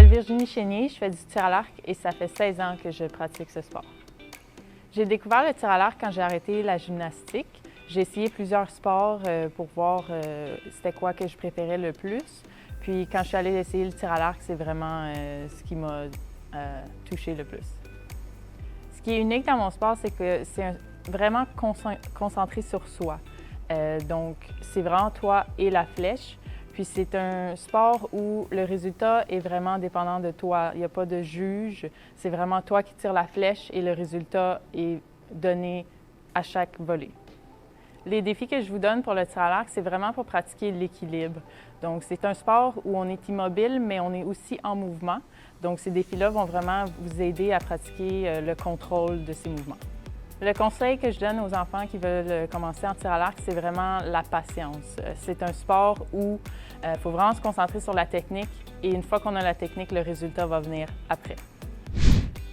Virginie Chénier, je fais du tir à l'arc et ça fait 16 ans que je pratique ce sport. J'ai découvert le tir à l'arc quand j'ai arrêté la gymnastique. J'ai essayé plusieurs sports pour voir c'était quoi que je préférais le plus. Puis quand je suis allée essayer le tir à l'arc, c'est vraiment ce qui m'a touché le plus. Ce qui est unique dans mon sport, c'est que c'est vraiment concentré sur soi. Donc, c'est vraiment toi et la flèche. Puis c'est un sport où le résultat est vraiment dépendant de toi. Il n'y a pas de juge. C'est vraiment toi qui tires la flèche et le résultat est donné à chaque volée. Les défis que je vous donne pour le tir à l'arc, c'est vraiment pour pratiquer l'équilibre. Donc, c'est un sport où on est immobile, mais on est aussi en mouvement. Donc, ces défis-là vont vraiment vous aider à pratiquer le contrôle de ces mouvements. Le conseil que je donne aux enfants qui veulent commencer en tir à l'arc, c'est vraiment la patience. C'est un sport où il faut vraiment se concentrer sur la technique et une fois qu'on a la technique, le résultat va venir après.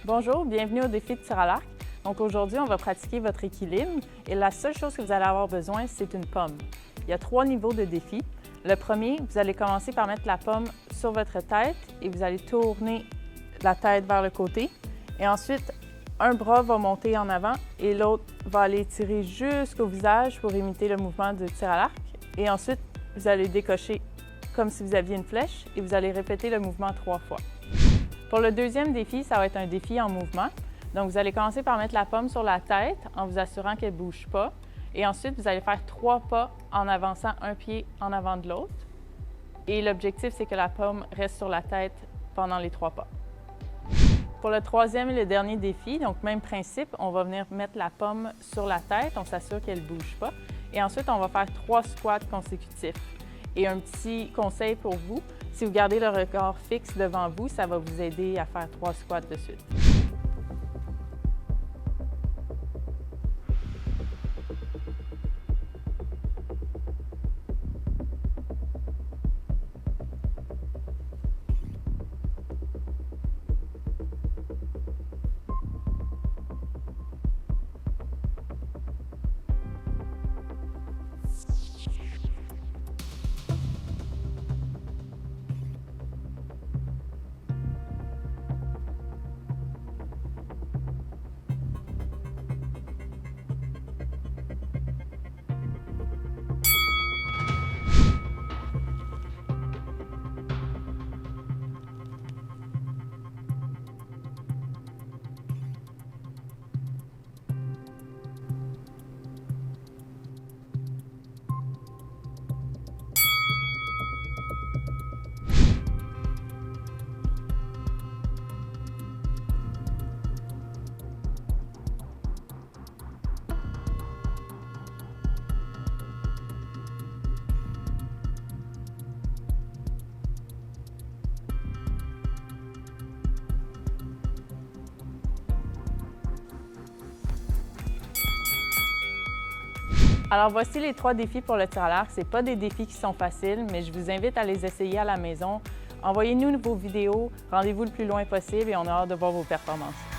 Bonjour, bienvenue au défi de tir à l'arc. Donc aujourd'hui, on va pratiquer votre équilibre et la seule chose que vous allez avoir besoin, c'est une pomme. Il y a 3 niveaux de défi. Le premier, vous allez commencer par mettre la pomme sur votre tête et vous allez tourner la tête vers le côté. Et ensuite, un bras va monter en avant et l'autre va aller tirer jusqu'au visage pour imiter le mouvement du tir à l'arc. Et ensuite, vous allez décocher comme si vous aviez une flèche et vous allez répéter le mouvement 3 fois. Pour le deuxième défi, ça va être un défi en mouvement. Donc, vous allez commencer par mettre la pomme sur la tête en vous assurant qu'elle ne bouge pas. Et ensuite, vous allez faire 3 pas en avançant un pied en avant de l'autre. Et l'objectif, c'est que la pomme reste sur la tête pendant les 3 pas. Pour le troisième et le dernier défi, donc même principe, on va venir mettre la pomme sur la tête, on s'assure qu'elle ne bouge pas. Et ensuite, on va faire 3 squats consécutifs. Et un petit conseil pour vous, si vous gardez le record fixe devant vous, ça va vous aider à faire 3 squats de suite. Alors voici les 3 défis pour le tir à l'arc. Ce pas des défis qui sont faciles, mais je vous invite à les essayer à la maison. Envoyez-nous vos vidéos, rendez-vous le plus loin possible et on a hâte de voir vos performances.